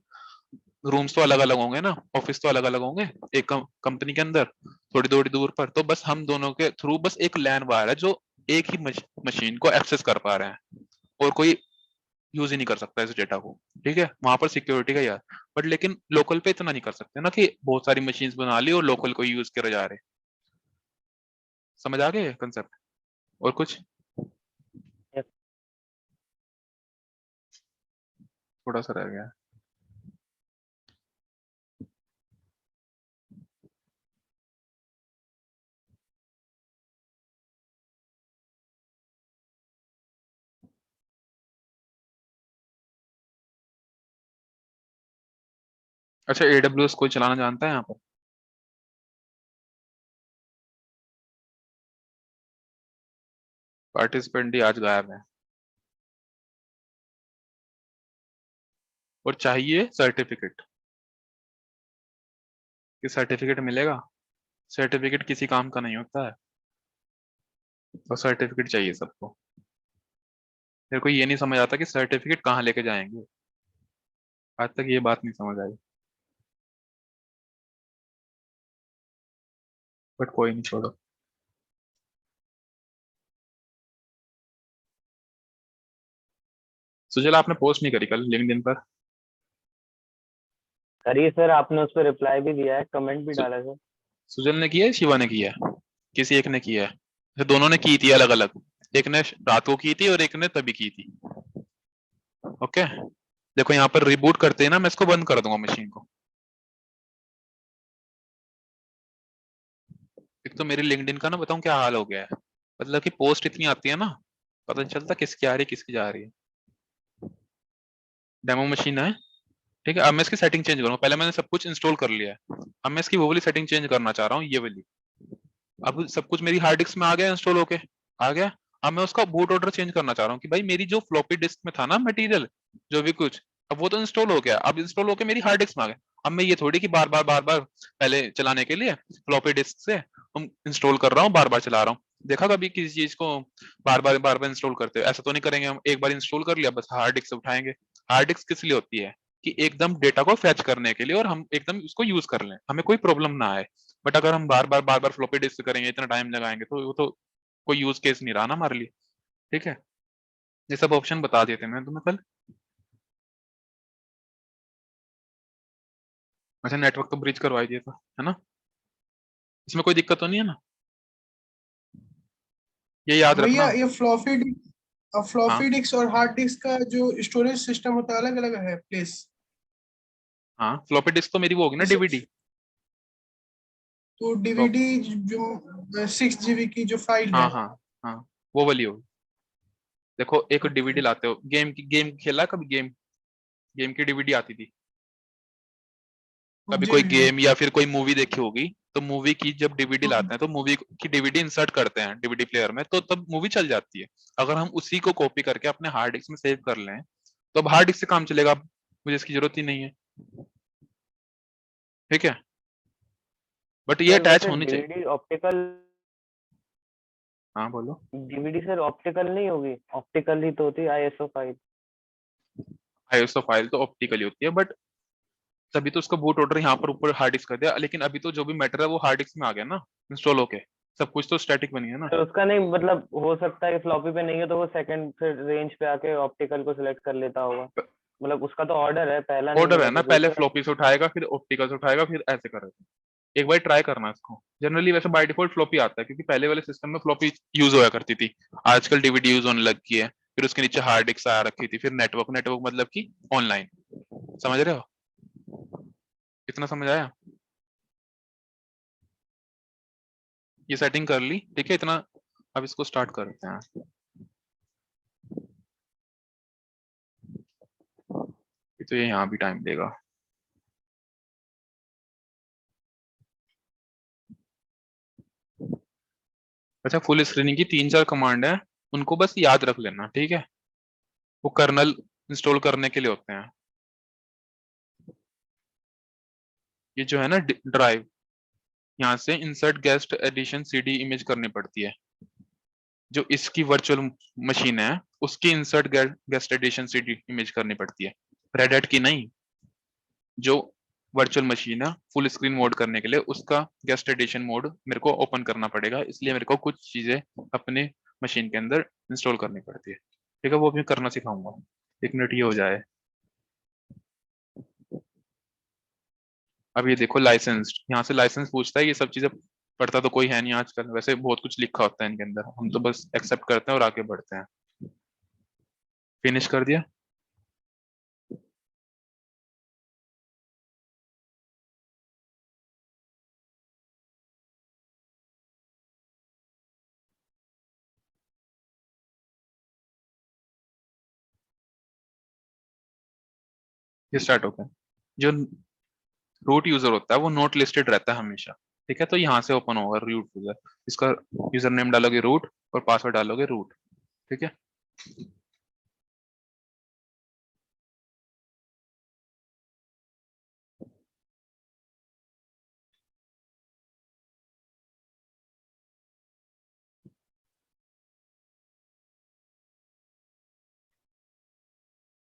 रूम्स तो अलग अलग होंगे ना, ऑफिस तो अलग अलग होंगे एक कंपनी के अंदर थोड़ी थोड़ी दूर पर, तो बस हम दोनों के थ्रू बस एक लैन वायर है जो एक ही मशीन को एक्सेस कर पा रहे हैं, और कोई यूज ही नहीं कर सकता इस डेटा को। ठीक है, वहां पर सिक्योरिटी का यार, बट लेकिन लोकल पे इतना नहीं कर सकते ना कि बहुत सारी मशीन्स बना ली और लोकल को यूज करे जा रहे। समझ आ गए कंसेप्ट? और कुछ थोड़ा सा रह गया। अच्छा, AWS कोई चलाना जानता है यहाँ पर? पार्टिसिपेंट ही आज गायब है। और चाहिए सर्टिफिकेट, कि सर्टिफिकेट मिलेगा। सर्टिफिकेट किसी काम का नहीं होता है, तो सर्टिफिकेट चाहिए सबको। मेरे को ये नहीं समझ आता कि सर्टिफिकेट कहाँ लेके जाएंगे, आज तक ये बात नहीं समझ आई, बट कोई नहीं, छोड़ो। सुजल, आपने पोस्ट नहीं करी कल लिंक्डइन पर? करिए सर, आपने उस पर रिप्लाई भी दिया है, कमेंट भी सु, डाला है सर। सुजल ने किया है, शिवा ने किया है? किसी एक ने किया है? अच्छा, दोनों ने की थी अलग अलग, एक ने रात को की थी और एक ने तभी की थी। ओके, देखो यहाँ पर रिबूट करते हैं ना, मैं इसको बंद कर दूंगा मशीन को। एक तो मेरी लिंक्डइन का ना बताऊं क्या हाल हो गया है, मतलब कि पोस्ट इतनी आती है ना, पता नहीं चलता किसकी आ रही है किसकी जा रही है। डेमो मशीन है, ठीक है। अब मैं इसकी सेटिंग चेंज करूंगा, पहले मैंने सब कुछ इंस्टॉल कर लिया है, अब मैं इसकी वो वाली सेटिंग चेंज करना चाह रहा हूँ, ये वाली। अब सब कुछ मेरी हार्ड डिस्क में आ गया, इंस्टॉल होके आ गया। अब मैं उसका बूट ऑर्डर चेंज करना चाह रहा हूँ कि भाई मेरी जो फ्लॉपी डिस्क में था ना मटेरियल, जो भी कुछ, अब वो तो इंस्टॉल हो गया, अब इंस्टॉल होके मेरी हार्ड डिस्क में आ गया। अब मैं ये थोड़ी कि बार बार पहले चलाने के लिए फ्लॉपी डिस्क से इंस्टॉल कर रहा हूँ, बार बार चला रहा हूँ। देखा कभी किसी चीज को बार बार इंस्टॉल करते हुए? ऐसा तो नहीं करेंगे हम, एक बार इंस्टॉल कर लिया बस हार्ड डिस्क से उठाएंगे। हार्ड डिस्क किस लिए होती है? कि एकदम डेटा को फैच करने के लिए और हम एकदम उसको यूज कर लें, हमें कोई प्रॉब्लम ना आए। बट अगर हम बार बार फ्लॉपी डिस्क करेंगे, इतना टाइम लगाएंगे, तो वो तो कोई यूज केस नहीं रहा ना हमारे लिए। ठीक है, ये सब ऑप्शन बता दिए थे मैंने तुम्हें कल। अच्छा, नेटवर्क तो ब्रिज करवा ही दिया था, है ना? इसमें कोई दिक्कत तो नहीं है ना? ये याद भैया रखना। ये फ्लॉपी हाँ डिस्क और हार्ड डिस्क का जो स्टोरेज सिस्टम होता है अलग अलग है प्लेस। हाँ, फ्लॉपी डिस्क तो मेरी वो होगी ना, जैसे डीवीडी। तो फ्लॉप, डीवीडी जो 6 GB की जो फाइल हाँ है। हाँ हाँ, वो वाली होगी। देखो, एक ओके। डीवीडी लाते हो, गेम खेला कभी? गेम, गेम की डीवीडी आती थी। कभी जी कोई भैया। गेम या फिर कोई मूवी देखी होगी, तो मूवी की जब डीवीडी हाँ। लाते हैं तो मूवी की डीवीडी इंसर्ट करते हैं डीवीडी प्लेयर में, तो तब मूवी चल जाती है। अगर हम उसी को कॉपी करके अपने हार्ड डिस्क में सेव कर लें, तो अब हार्ड डिस्क से काम चलेगा, मुझे इसकी जरूरत ही नहीं है। ठीक है, बट ये सर अटैच वैसे होनी चाहिए। डीवीडी ऑप्टिकल, हाँ बोलो। डीवीडी सर ऑप्टिकल नहीं होगी? ऑप्टिकल ही तो होती है आईएसओ फाइल। आईएसओ फाइल तो ऑप्टिकली होती है, बट तभी तो उसका बूट ऑर्डर यहाँ पर ऊपर हार्ड डिस्क कर दिया, लेकिन अभी तो जो भी मैटर है वो हार्ड डिस्क में आ गया ना, इंस्टॉल होके। सब कुछ तो स्टैटिक बनी है ना। तो उसका नहीं मतलब, हो सकता है कि फ्लॉपी पे नहीं है तो वो सेकंड फिर रेंज पे आके ऑप्टिकल को सिलेक्ट कर लेता होगा। मतलब उसका तो ऑर्डर है, पहला नहीं ऑर्डर है मिला ना, तो पहले दूसरा। फ्लॉपी से उठाएगा फिर ऑप्टिकल से उठाएगा फिर ऐसे करेगा। एक बार ट्राई करना इसको। जनरली वैसे बाय डिफॉल्ट फ्लॉपी आता है, क्योंकि पहले वाले सिस्टम में फ्लॉपी यूज होया करती थी, आजकल डीवीडी यूज होने लग गई है। फिर उसके नीचे हार्ड डिस्क आ रखी थी, फिर नेटवर्क, नेटवर्क मतलब कि ऑनलाइन। समझ रहे हो? कितना समझ आया? ये सेटिंग कर ली, ठीक है इतना। अब इसको स्टार्ट करते हैं। ये तो ये यहाँ भी टाइम देगा। अच्छा, फुल स्क्रीनिंग की 3-4 कमांड है, उनको बस याद रख लेना, ठीक है। वो कर्नल इंस्टॉल करने के लिए होते हैं। ये जो है ना ड्राइव, यहाँ से insert guest addition CD image करनी पड़ती है। जो इसकी वर्चुअल मशीन है उसकी insert guest addition CD image करनी पड़ती है, रेड हैट की नहीं। जो वर्चुअल मशीन है फुल स्क्रीन मोड करने के लिए उसका गेस्ट एडिशन मोड मेरे को ओपन करना पड़ेगा, इसलिए मेरे को कुछ चीजें अपने मशीन के अंदर इंस्टॉल करनी पड़ती है, ठीक है। वो भी करना सिखाऊंगा। 1 मिनट ये हो जाए। अब ये देखो लाइसेंस, यहाँ से लाइसेंस पूछता है, ये सब चीजें पढ़ता तो कोई है नहीं आजकल, वैसे बहुत कुछ लिखा होता है इनके अंदर, हम तो बस एक्सेप्ट करते हैं और आगे बढ़ते हैं। फिनिश कर दिया। ये स्टार्ट हो गया। जो रूट यूजर होता है वो नोट लिस्टेड रहता है हमेशा, ठीक है। तो यहाँ से ओपन होगा रूट यूजर, इसका यूजर नेम डालोगे रूट और पासवर्ड डालोगे रूट, ठीक है।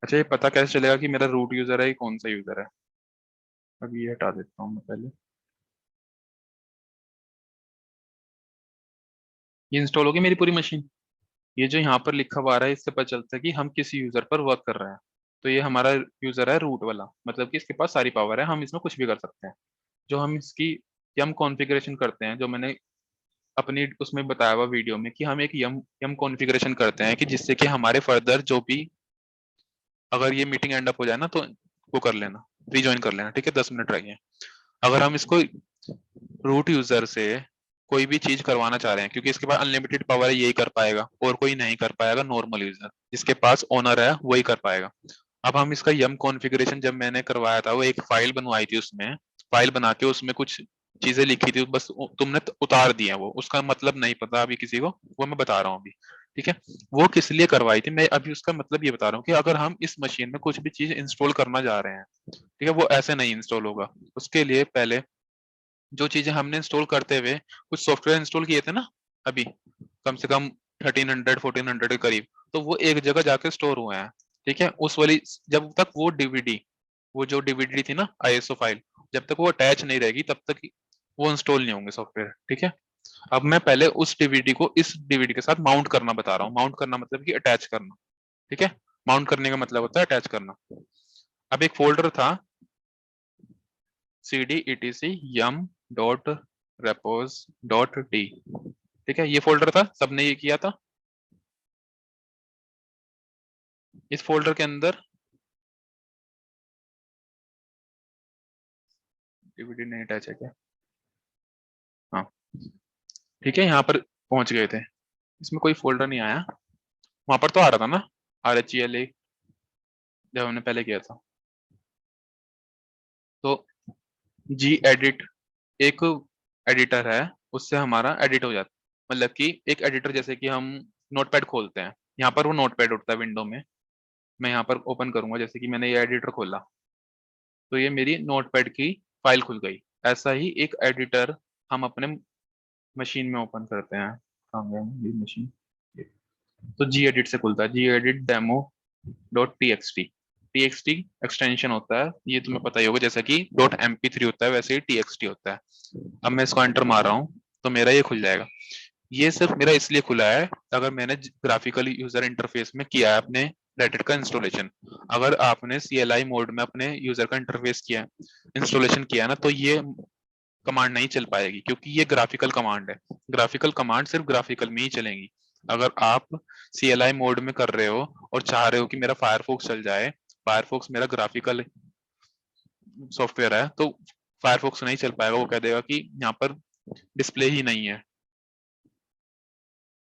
अच्छा, ये पता कैसे चलेगा कि मेरा रूट यूजर है, ये कौन सा यूजर है? अभी ये हटा देता हूँ मैं पहले। ये इंस्टॉल होगी मेरी पूरी मशीन। ये जो यहाँ पर लिखा हुआ आ रहा है इससे पता चलता है कि हम किस यूजर पर वर्क कर रहे हैं। तो ये हमारा यूजर है रूट वाला, मतलब कि इसके पास सारी पावर है, हम इसमें कुछ भी कर सकते हैं। जो हम इसकी यम कॉन्फ़िगरेशन करते हैं, जो मैंने अपनी उसमें बताया हुआ वीडियो में कि हम एक यम यम कॉन्फ़िगरेशन करते हैं कि जिससे कि हमारे फर्दर जो भी, अगर ये मीटिंग एंड अप हो जाए ना तो वो कर लेना, रीजॉइन कर लेना, ठीक है। 10 मिनट रह गए। अगर हम इसको रूट यूजर से कोई भी चीज करवाना चाह रहे हैं, क्योंकि इसके पास अनलिमिटेड पावर है, यही कर पाएगा और कोई नहीं कर पाएगा, नॉर्मल यूजर जिसके पास ओनर है वही कर पाएगा। अब हम इसका यम कॉन्फ़िगरेशन जब मैंने करवाया था, वो एक फाइल बनवाई थी, उसमें फाइल बना के उसमें कुछ चीजें लिखी थी, बस तुमने उतार दी है, वो उसका मतलब नहीं पता अभी किसी को, वो मैं बता रहा हूँ अभी, ठीक है। वो किस लिए करवाई थी मैं अभी उसका मतलब ये बता रहा हूँ कि अगर हम इस मशीन में कुछ भी चीज इंस्टॉल करना जा रहे हैं, ठीक है, वो ऐसे नहीं इंस्टॉल होगा। उसके लिए पहले जो चीजें हमने इंस्टॉल करते हुए कुछ सॉफ्टवेयर इंस्टॉल किए थे ना अभी, कम से कम 1300 1400 के करीब, तो वो एक जगह जाके स्टोर हुए हैं, ठीक है। उस वाली, जब तक वो डीवीडी, वो जो डीवीडी थी ना आईएसओ फाइल, जब तक वो अटैच नहीं रहेगी तब तक वो इंस्टॉल नहीं होंगे सॉफ्टवेयर, ठीक है। अब मैं पहले उस डीवीडी को इस डीवीडी के साथ माउंट करना बता रहा हूँ। माउंट करना मतलब कि अटैच करना, ठीक है। माउंट करने का मतलब होता है अटैच करना। अब एक फोल्डर था cd etc yum dot repos dot d, ठीक है। ये फोल्डर था, सबने ये किया था। इस फोल्डर के अंदर डीवीडी नहीं अटैच है क्या? हाँ, ठीक है, यहाँ पर पहुंच गए थे। इसमें कोई फोल्डर नहीं आया, वहां पर तो आ रहा था ना RHEL जब हमने पहले किया था। तो जी एडिट एक एडिटर है, उससे हमारा एडिट हो जाता है, मतलब कि एक एडिटर जैसे कि हम नोटपैड खोलते हैं, यहाँ पर वो नोटपैड उठता है विंडो में। मैं यहाँ पर ओपन करूंगा, जैसे कि मैंने ये एडिटर खोला तो ये मेरी नोटपैड की फाइल खुल गई। ऐसा ही एक एडिटर हम अपने मशीन में ओपन करते हैं। कहाँ गया मेरी मशीन? तो जी एडिट से खुलता है, gedit demo dot TXT. TXT extension होता है, ये तुम्हें पता ही होगा, जैसा कि डॉट MP3 होता है वैसे ही टीएक्सटी होता है। अब मैं इसको एंटर मार रहा हूँ तो मेरा ये खुल जाएगा। ये सिर्फ मेरा इसलिए खुला है अगर मैंने ग्राफिकल यूजर इंटरफेस में किया है अपने रेडिट का इंस्टॉलेशन। अगर आपने CLI मोड में अपने यूजर का इंटरफेस किया है, इंस्टॉलेशन किया है ना, तो ये कमांड नहीं चल पाएगी, क्योंकि ये ग्राफिकल कमांड है। ग्राफिकल कमांड सिर्फ ग्राफिकल में ही चलेंगी। अगर आप CLI मोड में कर रहे हो और चाह रहे हो कि मेरा फायरफॉक्स चल जाए, फायरफॉक्स मेरा ग्राफिकल सॉफ्टवेयर है, तो फायरफॉक्स नहीं चल पाएगा, वो कह देगा कि यहाँ पर डिस्प्ले ही नहीं है।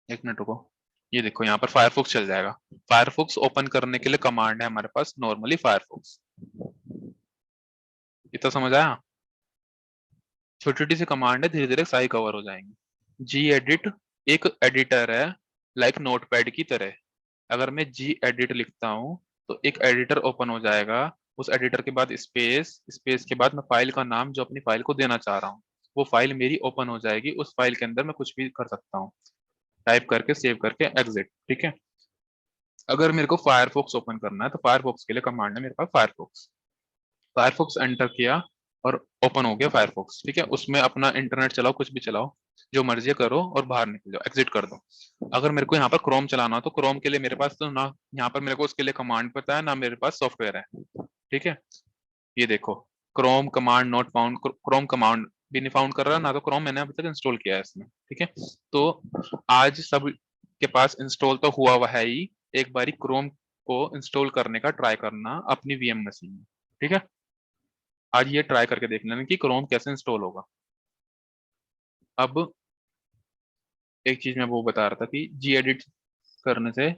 1 मिनट रुको, ये देखो यहाँ पर फायरफॉक्स चल जाएगा। फायरफॉक्स ओपन करने के लिए कमांड है हमारे पास नॉर्मली फायरफॉक्स। इतना समझ आया? छोटी छोटी सी कमांड है, धीरे धीरे सारी कवर हो जाएंगी। जी एडिट एक एडिटर है लाइक नोटपैड की तरह। अगर मैं जी एडिट लिखता हूँ तो एक एडिटर ओपन हो जाएगा। उस एडिटर के बाद स्पेस, स्पेस के बाद मैं फाइल का नाम जो अपनी फाइल को देना चाह रहा हूँ वो फाइल मेरी ओपन हो जाएगी। उस फाइल के अंदर मैं कुछ भी कर सकता हूँ, टाइप करके सेव करके एग्जिट। ठीक है। अगर मेरे को फायरफॉक्स ओपन करना है तो फायरफॉक्स के लिए कमांड है मेरे पास फायरफॉक्स। फायरफॉक्स एंटर किया और ओपन हो गया फायरफॉक्स। ठीक है, उसमें अपना इंटरनेट चलाओ, कुछ भी चलाओ, जो मर्जी करो और बाहर निकल जाओ, एग्जिट कर दो। अगर मेरे को यहाँ पर क्रोम चलाना हो तो क्रोम के लिए मेरे पास तो ना यहाँ पर मेरे को उसके लिए कमांड पता है ना मेरे पास सॉफ्टवेयर है। ठीक है, ये देखो Chrome command not found, Chrome command भी नहीं फाउंड कर रहा ना, तो क्रोम मैंने अभी तक इंस्टॉल किया है इसमें। ठीक है, तो आज सब के पास इंस्टॉल तो हुआ हुआ है ही, एक बारी क्रोम को इंस्टॉल करने का ट्राई करना अपनी वीएम मशीन में। ठीक है, आज ये ट्राई करके देख लेना कि क्रोम कैसे इंस्टॉल होगा। अब एक चीज मैं वो बता रहा था कि जी एडिट करने से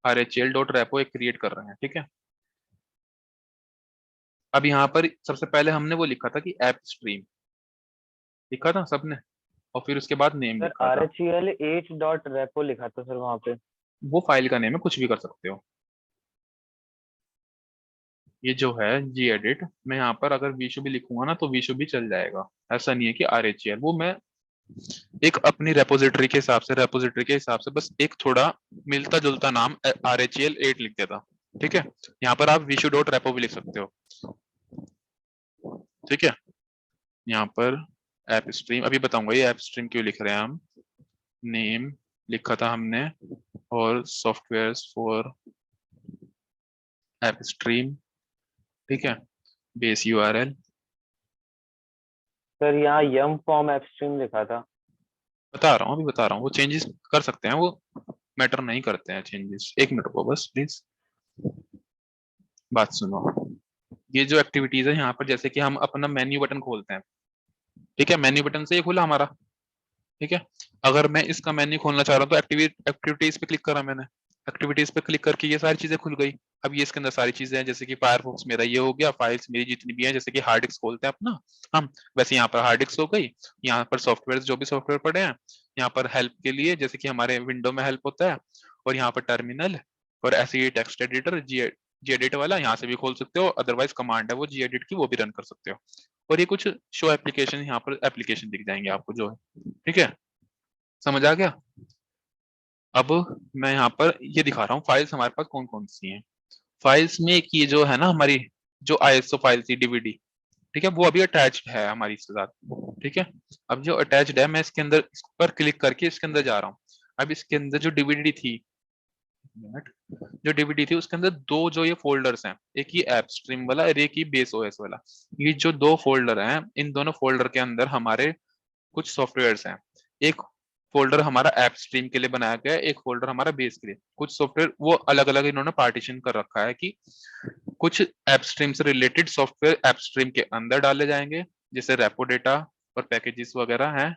rhl.repo एक क्रिएट कर रहे हैं। ठीक है, अब यहाँ पर सबसे पहले हमने वो लिखा था कि ऐप स्ट्रीम लिखा था सबने, और फिर उसके बाद नेम सर लिखा था। RHEL8.repo लिखा था सर वहाँ पे। वो फाइल का नेम है, कुछ भी कर सकते हो। ये जो है जी एडिट, मैं यहाँ पर अगर वीशु भी लिखूंगा ना तो वीशु भी चल जाएगा। ऐसा नहीं है कि RHEL, वो मैं एक अपनी रेपोजिटरी के हिसाब से, रेपोजिटरी के हिसाब से बस एक थोड़ा मिलता जुलता नाम RHEL8 लिख देता। ठीक है, यहाँ पर आप वीशु डॉट रेपो भी लिख सकते हो। ठीक है, यहाँ पर ऐप स्ट्रीम अभी बताऊंगा ये ऐप स्ट्रीम क्यों लिख रहे हैं हम। नेम लिखा था हमने, और सॉफ्टवेयर फॉर ऐप स्ट्रीम। ठीक है, बेस यूआरएल। सर यहाँ यम फॉर्म एपस्ट्रीम लिखा था। बता रहा हूँ, अभी बता रहा हूँ, वो चेंजेस कर सकते हैं, वो मैटर नहीं करते हैं चेंजेस। एक मिनट को बस प्लीज बात सुनो। ये जो एक्टिविटीज है यहाँ पर, जैसे कि हम अपना मेन्यू बटन खोलते हैं। ठीक है, मेन्यू बटन से ये खुला हमारा। ठीक है, अगर मैं इसका मेन्यू खोलना चाह रहा हूँ तो एक्टिविटीज पे क्लिक करा मैंने, एक्टिविटीज पे क्लिक करके ये सारी चीजें खुल गई। अब ये इसके अंदर सारी चीजें हैं, जैसे कि फायरफॉक्स मेरा ये हो गया, फाइल्स मेरी जितनी भी हैं, जैसे कि हार्ड डिस्क खोलते हैं अपना हम, वैसे यहाँ पर हार्ड डिस्क हो गई। यहाँ पर सॉफ्टवेयर जो भी सॉफ्टवेयर पड़े हैं, यहाँ पर हेल्प के लिए जैसे कि हमारे विंडो में हेल्प होता है, और यहाँ पर टर्मिनल, और ऐसे ही टेक्स्ट एडिटर जी एडिट वाला यहाँ से भी खोल सकते हो, अदरवाइज कमांड है वो जी एडिट की, वो भी रन कर सकते हो। और ये कुछ शो एप्लीकेशन, यहाँ पर एप्लीकेशन दिख जाएंगे आपको जो है। ठीक है, समझ आ गया। अब मैं यहाँ पर ये दिखा रहा हूँ फाइल्स हमारे पास कौन कौन सी हैं। फाइल्स में एक ये जो है ना हमारी जो आईएसओ फाइल थी डीवीडी, ठीक है, वो अभी अटैच्ड है हमारी इसके साथ। ठीक है, अब जो अटैच्ड है मैं इसके अंदर इस पर क्लिक करके इसके अंदर जा रहा हूँ। अब इसके अंदर जो डीवीडी थी, मिनट, जो डीवीडी थी उसके अंदर दो जो ये फोल्डर्स हैं, एक ही ऐप स्ट्रीम वाला और एक ही बेस ओएस वाला, ये जो दो फोल्डर हैं, इन दोनों फोल्डर के अंदर हमारे कुछ सॉफ्टवेयर्स हैं। एक फोल्डर हमारा ऐप स्ट्रीम के लिए बनाया गया है, एक फोल्डर हमारा बेस के लिए। कुछ सॉफ्टवेयर वो अलग अलग इन्होंने पार्टीशन कर रखा है कि कुछ ऐप स्ट्रीम से रिलेटेड सॉफ्टवेयर ऐप स्ट्रीम के अंदर डाले जाएंगे, जैसे रेपो डेटा और पैकेजेस वगैरह हैं।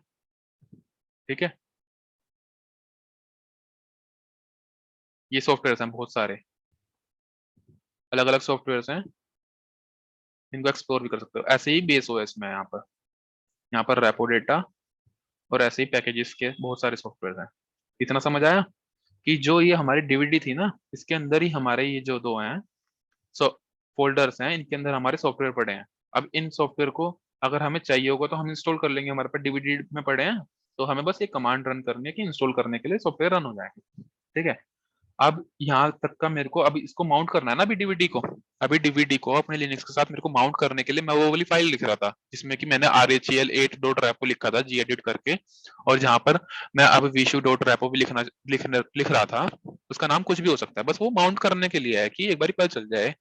ठीक है, ये सॉफ्टवेयर हैं बहुत सारे, अलग अलग सॉफ्टवेयर हैं, इनको एक्सप्लोर भी कर सकते हो। ऐसे ही बेस ओएस में यहाँ पर रेपो डेटा और ऐसे ही पैकेजेस के बहुत सारे सॉफ्टवेयर हैं। इतना समझ आया कि जो ये हमारी डीवीडी थी ना, इसके अंदर ही हमारे ये जो दो हैं सो फोल्डर्स हैं, इनके अंदर हमारे सॉफ्टवेयर पड़े हैं। अब इन सॉफ्टवेयर को अगर हमें चाहिए होगा तो हम इंस्टॉल कर लेंगे, हमारे पास डीवीडी में पड़े हैं, तो हमें बस एक कमांड रन करनी है कि इंस्टॉल करने के लिए सॉफ्टवेयर रन हो जाएंगे। ठीक है, अब यहाँ तक का मेरे को अभी इसको माउंट करना है ना, अभी डीवीडी को, अभी डीवीडी को अपने लिनक्स के साथ मेरे को माउंट करने के लिए मैं वो वाली फाइल लिख रहा था जिसमें कि मैंने rhl8.repo लिखा था जी एडिट करके, और जहां पर मैं अब vishu.repo भी लिख रहा था। उसका नाम कुछ भी हो सकता है, बस वो माउंट करने के लिए है कि एक बार पता चल जाए।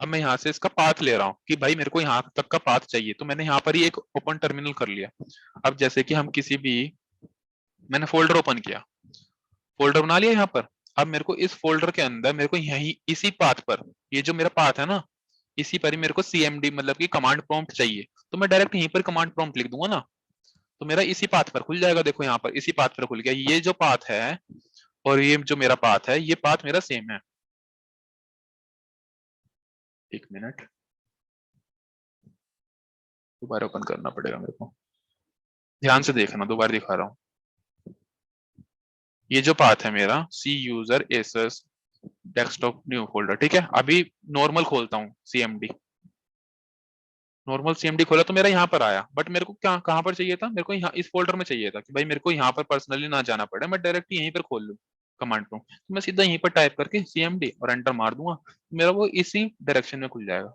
अब मैं यहाँ से इसका पाथ ले रहा हूँ कि भाई मेरे को यहाँ तक का पाथ चाहिए, तो मैंने यहाँ पर ही एक ओपन टर्मिनल कर लिया। अब जैसे कि हम किसी भी, मैंने फोल्डर ओपन किया, फोल्डर बना लिया यहाँ पर। अब मेरे को इस फोल्डर के अंदर मेरे को यही इसी पाथ पर, ये जो मेरा पाथ है ना, इसी पर ही मेरे को सीएमडी मतलब कि कमांड प्रॉम्प्ट चाहिए, तो मैं डायरेक्ट यहीं पर कमांड प्रॉम्प्ट लिख दूंगा ना, तो मेरा इसी पाथ पर खुल जाएगा। देखो यहाँ पर इसी पाथ पर खुल गया, ये जो पाथ है और ये जो मेरा पाथ है, ये पाथ मेरा सेम है। एक मिनट, दोबारा ओपन करना पड़ेगा मेरे को, ध्यान से देखना, दोबारा दिखा रहा हूँ। ये जो पाथ है मेरा C user SS desktop new folder, ठीक है। अभी नॉर्मल खोलता हूँ सीएमडी, नॉर्मल सीएमडी खोला तो मेरा यहाँ पर आया, बट मेरे को क्या कहाँ पर चाहिए था, मेरे को यहाँ इस फोल्डर में चाहिए था कि भाई मेरे को यहाँ पर पर्सनली ना जाना पड़े, मैं डायरेक्ट यहीं पर खोल लूँ कमांड प्रोम्प्ट, तो मैं सीधा यहीं पर टाइप करके सीएमडी और एंटर मार दूंगा, मेरा वो इसी डायरेक्शन में खुल जाएगा,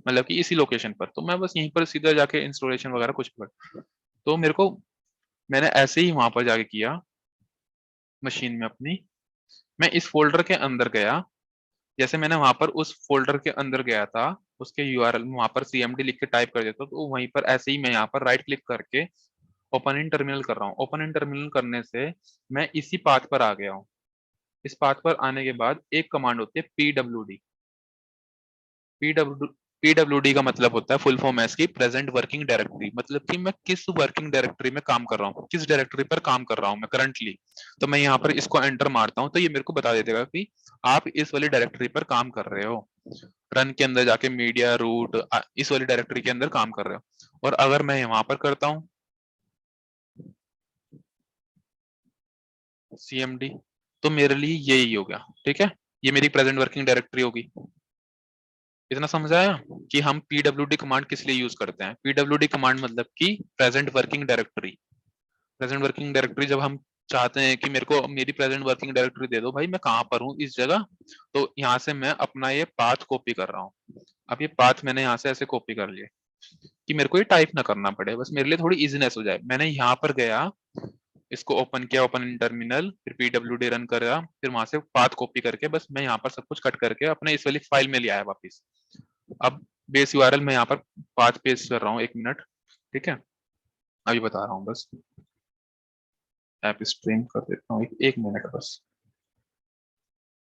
मतलब कि इसी लोकेशन पर। तो मैं बस यहीं पर सीधा जाके इंस्टॉलेशन वगैरह कुछ कर, तो मेरे को मैंने ऐसे ही वहां पर जाके किया मशीन में अपनी, मैं इस फोल्डर के अंदर गया, जैसे मैंने वहां पर उस फोल्डर के अंदर गया था, उसके यूआरएल में वहां पर सीएमडी लिख के टाइप कर देता, तो वहीं पर ऐसे ही मैं यहाँ पर राइट क्लिक करके ओपन इन टर्मिनल कर रहा हूँ। ओपन इन टर्मिनल करने से मैं इसी पाथ पर आ गया हूँ। इस पाथ पर आने के बाद एक कमांड होती है पीडब्ल्यूडी। पीडब्ल्यूडी का मतलब होता है फुल फॉर्म है इसकी प्रेजेंट वर्किंग डायरेक्टरी, मतलब कि मैं किस वर्किंग डायरेक्टरी में काम कर रहा हूँ, किस डायरेक्टरी पर काम कर रहा हूँ मैं करंटली। तो मैं यहाँ पर इसको एंटर मारता हूँ तो ये मेरे को बता देगा कि आप इस वाली डायरेक्टरी पर काम कर रहे हो, रन के अंदर जाके मीडिया रूट इस वाली डायरेक्टरी के अंदर काम कर रहे हो। और अगर मैं वहां पर करता हूँ सीएमडी, तो मेरे लिए यही हो गया, ठीक है, ये मेरी प्रेजेंट वर्किंग डायरेक्टरी होगी। इतना समझ आया कि हम पीडब्ल्यूडी कमांड किस लिए यूज करते हैं। पीडब्ल्यूडी कमांड मतलब कि present working directory. Present working directory जब हम चाहते हैं कि मेरे को मेरी प्रेजेंट वर्किंग डायरेक्टरी दे दो भाई, मैं कहाँ पर हूँ इस जगह, तो यहाँ से मैं अपना ये पाथ कॉपी कर रहा हूँ। अब ये पाथ मैंने यहाँ से ऐसे कॉपी कर लिया कि मेरे को ये टाइप ना करना पड़े, बस मेरे लिए थोड़ी इजीनेस हो जाए। मैंने यहाँ पर गया, इसको ओपन किया, ओपन इन टर्मिनल, फिर पीडब्ल्यूडी रन करा, फिर वहां से पाथ कॉपी करके बस मैं यहाँ पर सब कुछ कट करके अपने इस वाली फाइल में ले आया वापस। अब बेस यूआरएल मैं यहाँ पर पाथ पेस्ट कर रहा हूँ, 1 मिनट, ठीक है, अभी बता रहा हूँ बस। ऐप स्ट्रीम कर देता हूँ, एक मिनट बस।